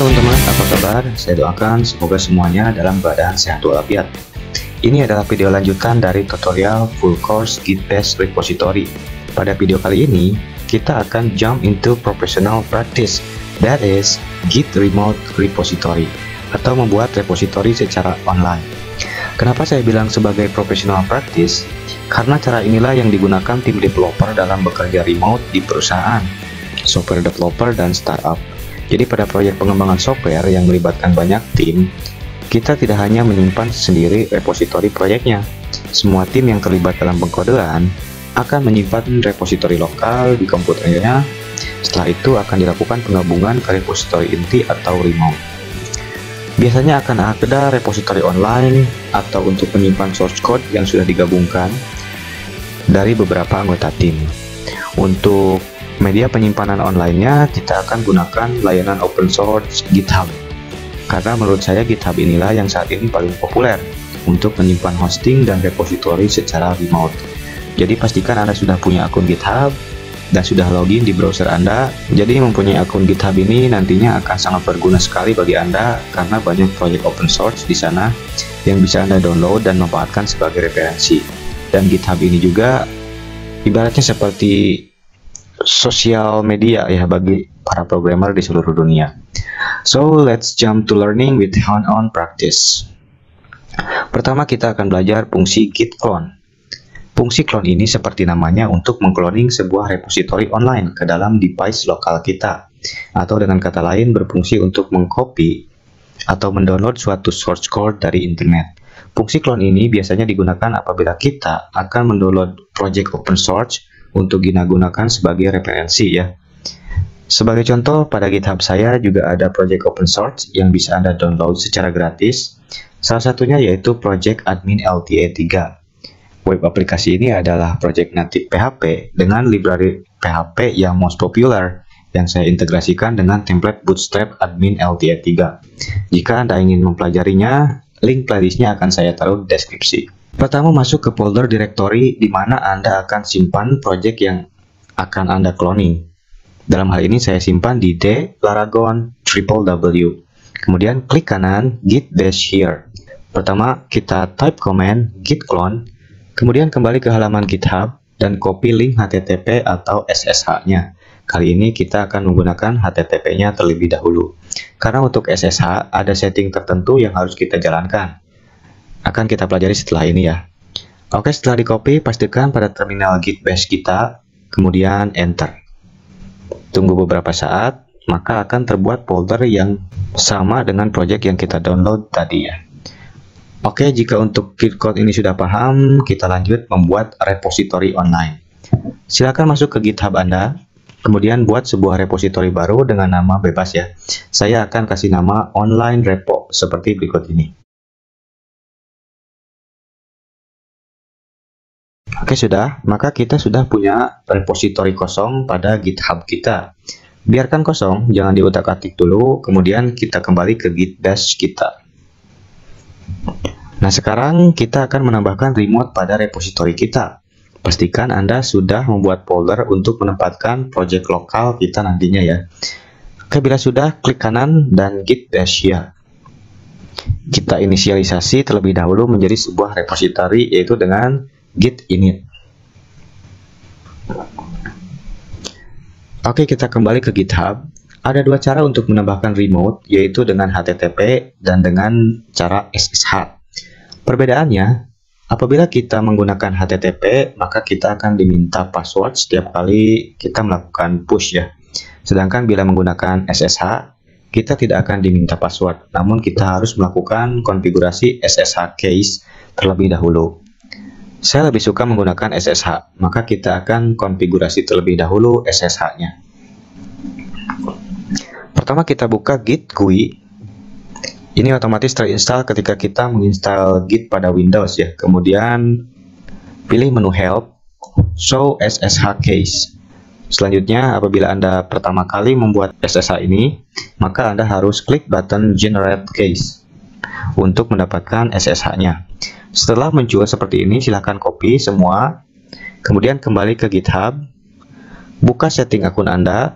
teman-teman, apa kabar? Saya doakan semoga semuanya dalam keadaan sehat walafiat. Ini adalah video lanjutan dari tutorial full course Git Bash Repository. Pada video kali ini, kita akan jump into professional practice, that is Git Remote Repository, atau membuat repository secara online. Kenapa saya bilang sebagai professional practice? Karena cara inilah yang digunakan tim developer dalam bekerja remote di perusahaan, software developer, dan startup. Jadi pada proyek pengembangan software yang melibatkan banyak tim, kita tidak hanya menyimpan sendiri repository proyeknya. Semua tim yang terlibat dalam pengkodean akan menyimpan repository lokal di komputernya. Setelah itu akan dilakukan penggabungan ke repository inti atau remote. Biasanya akan ada repository online atau untuk menyimpan source code yang sudah digabungkan dari beberapa anggota tim. Untuk media penyimpanan online-nya, kita akan gunakan layanan open source GitHub. Karena menurut saya GitHub inilah yang saat ini paling populer untuk menyimpan hosting dan repository secara remote. Jadi pastikan Anda sudah punya akun GitHub dan sudah login di browser Anda. Jadi mempunyai akun GitHub ini nantinya akan sangat berguna sekali bagi Anda karena banyak proyek open source di sana yang bisa Anda download dan manfaatkan sebagai referensi. Dan GitHub ini juga ibaratnya seperti sosial media ya bagi para programmer di seluruh dunia. So let's jump to learning with hands-on practice. Pertama kita akan belajar fungsi git clone. Fungsi clone ini seperti namanya untuk mengcloning sebuah repository online ke dalam device lokal kita, atau dengan kata lain berfungsi untuk mengcopy atau mendownload suatu source code dari internet. Fungsi clone ini biasanya digunakan apabila kita akan mendownload project open source untuk digunakan sebagai referensi ya. Sebagai contoh, pada GitHub saya juga ada project open source yang bisa Anda download secara gratis. Salah satunya yaitu project admin LTE 3. Web aplikasi ini adalah project native PHP dengan library PHP yang most popular yang saya integrasikan dengan template Bootstrap admin LTE 3. Jika Anda ingin mempelajarinya, link playlistnya akan saya taruh di deskripsi. Pertama, masuk ke folder directory di mana Anda akan simpan project yang akan Anda cloning. Dalam hal ini saya simpan di D Laragon www. Kemudian klik kanan git bash here. Pertama kita type command git clone, kemudian kembali ke halaman GitHub dan copy link HTTP atau SSH-nya. Kali ini kita akan menggunakan HTTP-nya terlebih dahulu. Karena untuk SSH ada setting tertentu yang harus kita jalankan. Akan kita pelajari setelah ini ya. Oke, setelah di copy, pastikan pada terminal git bash kita, kemudian enter. Tunggu beberapa saat, maka akan terbuat folder yang sama dengan project yang kita download tadi ya. Oke, jika untuk git code ini sudah paham, kita lanjut membuat repository online. Silakan masuk ke GitHub Anda, kemudian buat sebuah repository baru dengan nama bebas ya. Saya akan kasih nama online repo seperti berikut ini. Oke, sudah, maka kita sudah punya repository kosong pada GitHub kita. Biarkan kosong, jangan diutak-atik dulu, kemudian kita kembali ke git bash kita. Nah, sekarang kita akan menambahkan remote pada repository kita. Pastikan Anda sudah membuat folder untuk menempatkan project lokal kita nantinya ya. Oke, bila sudah, klik kanan dan git bash ya. Kita inisialisasi terlebih dahulu menjadi sebuah repository yaitu dengan git init. Oke, kita kembali ke GitHub. Ada dua cara untuk menambahkan remote, yaitu dengan HTTP dan dengan cara SSH. Perbedaannya, apabila kita menggunakan HTTP, maka kita akan diminta password setiap kali kita melakukan push ya. Sedangkan bila menggunakan SSH, kita tidak akan diminta password, namun kita harus melakukan konfigurasi SSH case terlebih dahulu. Saya lebih suka menggunakan SSH, maka kita akan konfigurasi terlebih dahulu SSH-nya. Pertama kita buka Git GUI. Ini otomatis terinstall ketika kita menginstal Git pada Windows ya. Kemudian pilih menu Help, Show SSH Case. Selanjutnya, apabila Anda pertama kali membuat SSH ini, maka Anda harus klik button Generate Case untuk mendapatkan SSH-nya. Setelah muncul seperti ini, silahkan copy semua, kemudian kembali ke GitHub, buka setting akun Anda,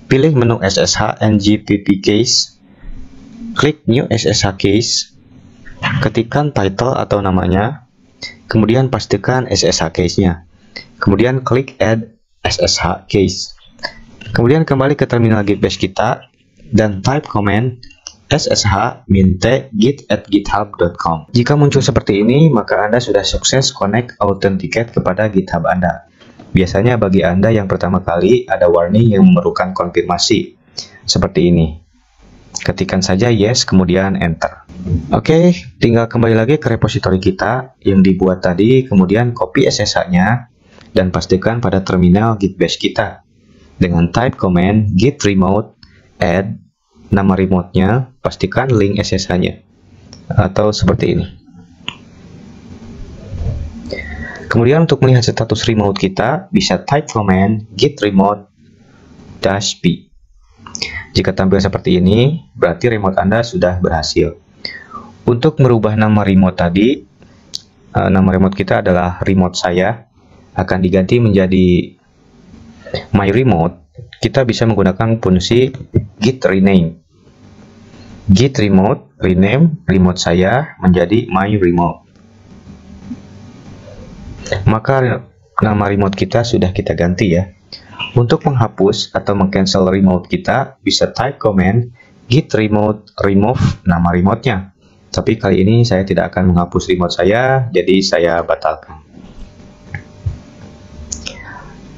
pilih menu SSH NGPP Case, klik New SSH Case, ketikkan title atau namanya, kemudian pastikan SSH Case-nya, kemudian klik Add SSH Case. Kemudian kembali ke terminal Git Bash kita dan type command SSH minte git@github.com. Jika muncul seperti ini, maka Anda sudah sukses connect authenticate kepada GitHub Anda. Biasanya bagi Anda yang pertama kali ada warning yang memerlukan konfirmasi seperti ini. Ketikkan saja yes, kemudian enter. Oke, tinggal kembali lagi ke repositori kita yang dibuat tadi, kemudian copy SSH-nya dan pastikan pada terminal Git Bash kita dengan type command git remote add nama remote-nya, pastikan link SSH-nya atau seperti ini. Kemudian untuk melihat status remote kita bisa type command git remote -p. Jika tampil seperti ini, berarti remote Anda sudah berhasil. Untuk merubah nama remote tadi, nama remote kita adalah remote saya, akan diganti menjadi my remote. Kita bisa menggunakan fungsi git rename. Git remote rename remote saya menjadi my remote. Maka nama remote kita sudah kita ganti ya. Untuk menghapus atau meng-cancel remote kita bisa type command git remote remove nama remote-nya. Tapi kali ini saya tidak akan menghapus remote saya, jadi saya batalkan.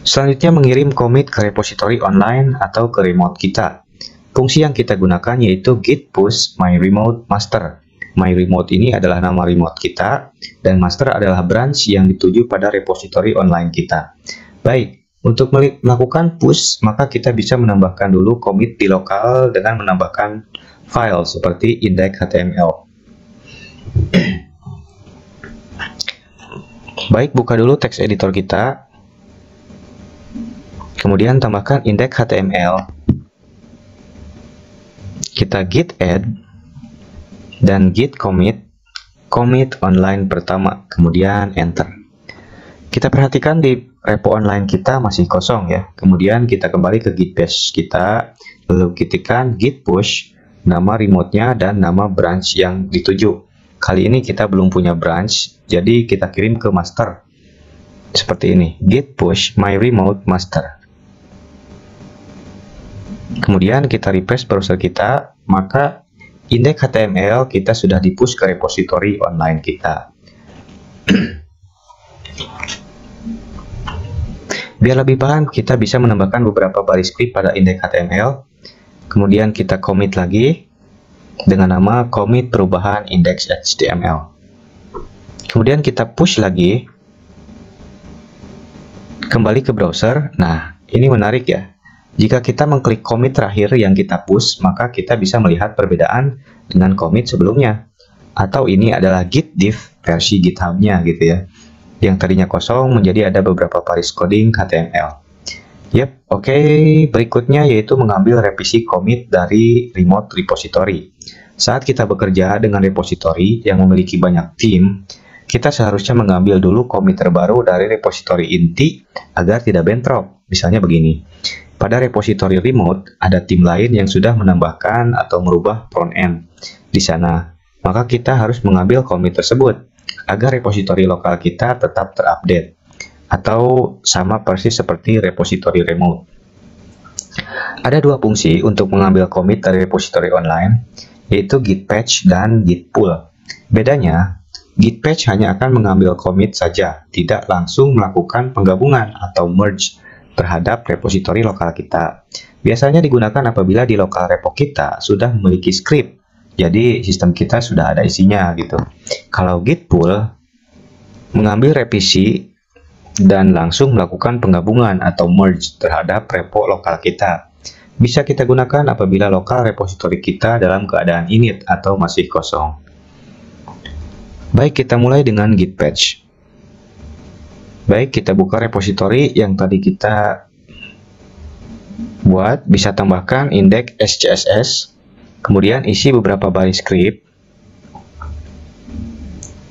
Selanjutnya mengirim commit ke repository online atau ke remote kita. Fungsi yang kita gunakan yaitu git push my remote master. My remote ini adalah nama remote kita dan master adalah branch yang dituju pada repository online kita. Baik, untuk melakukan push maka kita bisa menambahkan dulu commit di lokal dengan menambahkan file seperti index.html. Baik, buka dulu text editor kita. Kemudian tambahkan index.html. Kita git add dan git commit online pertama, kemudian enter. Kita perhatikan di repo online kita masih kosong ya. Kemudian kita kembali ke Git Bash kita, lalu ketikkan git push nama remote-nya dan nama branch yang dituju. Kali ini kita belum punya branch, jadi kita kirim ke master. Seperti ini, git push my remote master. Kemudian kita refresh browser kita, maka index.html kita sudah di-push ke repository online kita. Biar lebih paham, kita bisa menambahkan beberapa baris script pada index.html. Kemudian kita commit lagi dengan nama commit perubahan index.html. Kemudian kita push lagi kembali ke browser. Nah, ini menarik ya. Jika kita mengklik commit terakhir yang kita push, maka kita bisa melihat perbedaan dengan commit sebelumnya. Atau ini adalah git diff versi GitHub-nya gitu ya. Yang tadinya kosong menjadi ada beberapa baris coding HTML. Yep, oke. Berikutnya yaitu mengambil revisi commit dari remote repository. Saat kita bekerja dengan repository yang memiliki banyak theme, kita seharusnya mengambil dulu commit terbaru dari repository inti agar tidak bentrok. Misalnya begini. Pada repository remote, ada tim lain yang sudah menambahkan atau merubah front end di sana. Maka kita harus mengambil commit tersebut agar repository lokal kita tetap terupdate atau sama persis seperti repository remote. Ada dua fungsi untuk mengambil commit dari repository online, yaitu git patch dan git pull. Bedanya, git patch hanya akan mengambil commit saja, tidak langsung melakukan penggabungan atau merge terhadap repository lokal kita. Biasanya digunakan apabila di lokal repo kita sudah memiliki script, jadi sistem kita sudah ada isinya gitu. Kalau git pull mengambil revisi dan langsung melakukan penggabungan atau merge terhadap repo lokal kita. Bisa kita gunakan apabila lokal repository kita dalam keadaan init atau masih kosong. Baik, kita mulai dengan git patch. Baik, kita buka repository yang tadi kita buat, bisa tambahkan index.scss, kemudian isi beberapa baris script.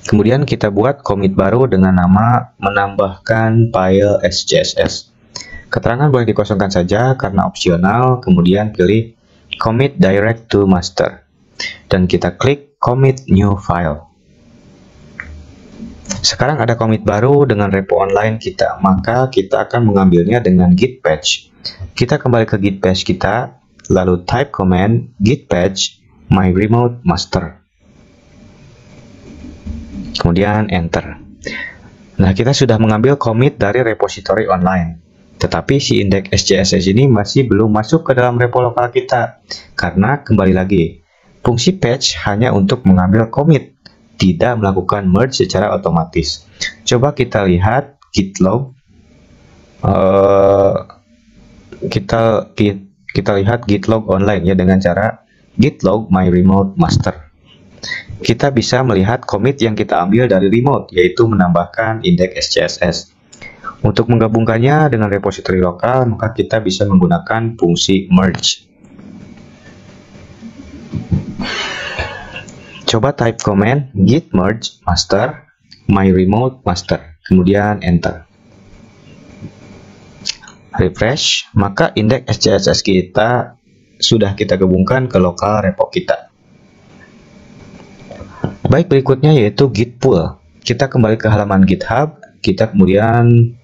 Kemudian kita buat commit baru dengan nama menambahkan file SCSS. Keterangan boleh dikosongkan saja karena opsional, kemudian pilih commit direct to master. dan kita klik commit new file. Sekarang ada commit baru dengan repo online kita, maka kita akan mengambilnya dengan git patch. Kita kembali ke git patch kita, lalu type command git patch my remote master. Kemudian enter. Nah, kita sudah mengambil commit dari repository online. Tetapi si index.sjss ini masih belum masuk ke dalam repo lokal kita. Karena kembali lagi, fungsi patch hanya untuk mengambil commit, tidak melakukan merge secara otomatis. Coba kita lihat git log. Kita lihat git log online ya dengan cara git log my remote master. Kita bisa melihat commit yang kita ambil dari remote, yaitu menambahkan index.sjss. Untuk menggabungkannya dengan repository lokal, maka kita bisa menggunakan fungsi merge. Coba type command git merge master my remote master, kemudian enter. Refresh, maka index.sjss kita sudah kita gabungkan ke lokal repo kita. Baik, berikutnya yaitu git pull. Kita kembali ke halaman GitHub, kita kemudian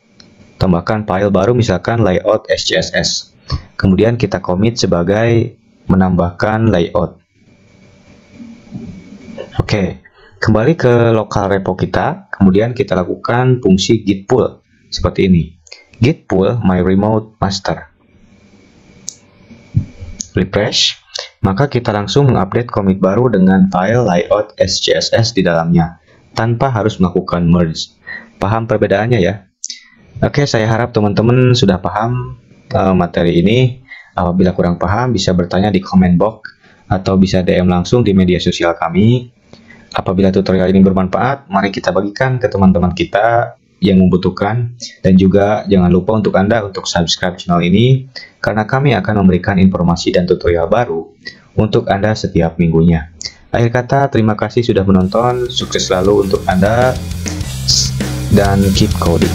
tambahkan file baru, misalkan layout.sjss. Kemudian kita commit sebagai menambahkan layout. Oke, kembali ke lokal repo kita, kemudian kita lakukan fungsi git pull seperti ini. Git pull my remote master. Refresh, maka kita langsung mengupdate commit baru dengan file layout.sjss di dalamnya, tanpa harus melakukan merge. Paham perbedaannya ya? Oke, saya harap teman-teman sudah paham materi ini. Apabila kurang paham, bisa bertanya di comment box atau bisa DM langsung di media sosial kami. Apabila tutorial ini bermanfaat, mari kita bagikan ke teman-teman kita yang membutuhkan. Dan juga jangan lupa untuk Anda untuk subscribe channel ini, karena kami akan memberikan informasi dan tutorial baru untuk Anda setiap minggunya. Akhir kata, terima kasih sudah menonton. Sukses selalu untuk Anda dan keep coding.